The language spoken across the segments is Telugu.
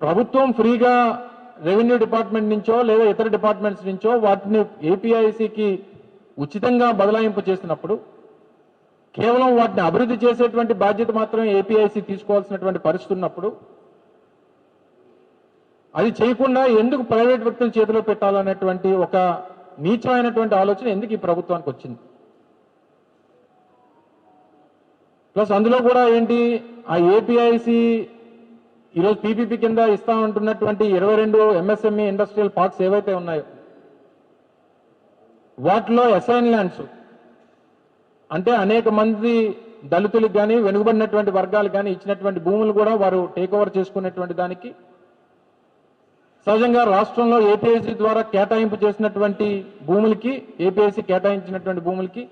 ప్రభుత్వం ఫ్రీగా రెవెన్యూ డిపార్ట్మెంట్ నుంచో లేదా ఇతర డిపార్ట్మెంట్స్ నుంచో వాటిని ఏపీఐసికి ఉచితంగా బదలాయింపు చేసినప్పుడు కేవలం వాటిని అభివృద్ధి చేసేటువంటి బాధ్యత మాత్రమే ఏపీఐసి తీసుకోవాల్సినటువంటి పరిస్థితి ఉన్నప్పుడు అది చేయకుండా ఎందుకు ప్రైవేట్ వ్యక్తుల చేతిలో పెట్టాలనేటువంటి ఒక నీచమైనటువంటి ఆలోచన ఎందుకు ఈ ప్రభుత్వానికి వచ్చింది? ప్లస్ అందులో కూడా ఏంటి, ఆ ఏపీఐసి ఈరోజు పీపీపీ కింద ఇస్తామంటున్నటువంటి 22 ఎంఎస్ఎంఈ ఇండస్ట్రియల్ పార్క్స్ ఏవైతే ఉన్నాయో వాటిలో అసైన్ ల్యాండ్స్ అంటే అనేక మంది దళితులకు కానీ వెనుకబడినటువంటి వర్గాలకు కానీ ఇచ్చినటువంటి భూములు కూడా వారు టేక్ ఓవర్ చేసుకునేటువంటి దానికి సహజంగా రాష్ట్రంలో ఏపీఐసి ద్వారా కేటాయింపు చేసినటువంటి భూములకి ఏపీఐసి కేటాయించినటువంటి భూములకి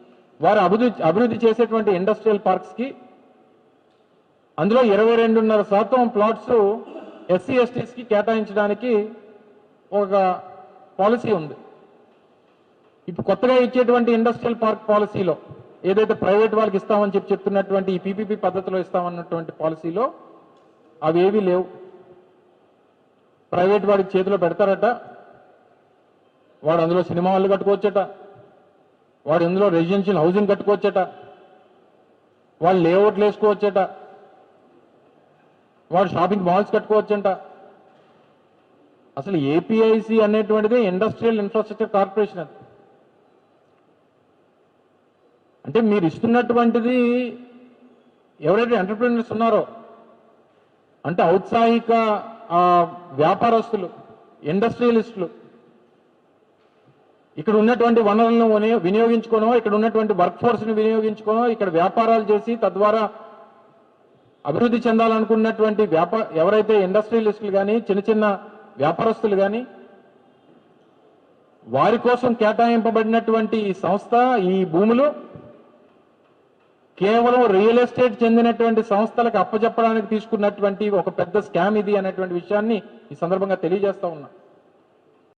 వారు అభివృద్ధి చేసేటువంటి ఇండస్ట్రియల్ పార్క్స్కి అందులో 22.5% ప్లాట్స్ ఎస్సీ ఎస్టీస్కి కేటాయించడానికి ఒక పాలసీ ఉంది. ఇప్పుడు కొత్తగా ఇచ్చేటువంటి ఇండస్ట్రియల్ పార్క్ పాలసీలో ఏదైతే ప్రైవేట్ వాళ్ళకి ఇస్తామని చెప్తున్నటువంటి ఈ పీపీపీ పద్ధతిలో ఇస్తామన్నటువంటి పాలసీలో అవి ఏవీ లేవు. ప్రైవేట్ వాడికి చేతిలో పెడతారట, వాడు అందులో సినిమా హాళ్ళు కట్టుకోవచ్చట, వాడు అందులో రెసిడెన్షియల్ హౌసింగ్ కట్టుకోవచ్చట, వాళ్ళు లేఅవుట్లు వేసుకోవచ్చట, వాడు షాపింగ్ మాల్స్ కట్టుకోవచ్చంట. అసలు ఏపీఐసి అనేటువంటిది ఇండస్ట్రియల్ ఇన్ఫ్రాస్ట్రక్చర్ కార్పొరేషన్. అది అంటే మీరు ఇస్తున్నటువంటిది ఎవరైతే ఎంటర్ప్రీనర్స్ ఉన్నారో అంటే ఔత్సాహిక వ్యాపారస్తులు, ఇండస్ట్రియలిస్టులు ఇక్కడ ఉన్నటువంటి వనరులను వినియోగించుకోనో, ఇక్కడ ఉన్నటువంటి వర్క్ ఫోర్స్ని వినియోగించుకోనో, ఇక్కడ వ్యాపారాలు చేసి తద్వారా అభివృద్ధి చెందాలనుకున్నటువంటి ఎవరైతే ఇండస్ట్రియలిస్టులు కానీ చిన్న చిన్న వ్యాపారస్తులు కానీ వారి కోసం కేటాయింపబడినటువంటి ఈ సంస్థ, ఈ భూములు కేవలం రియల్ ఎస్టేట్ చెందినటువంటి సంస్థలకు అప్పచెప్పడానికి తీసుకున్నటువంటి ఒక పెద్ద స్కామ్ ఇది అనేటువంటి విషయాన్ని ఈ సందర్భంగా తెలియజేస్తా ఉన్నా.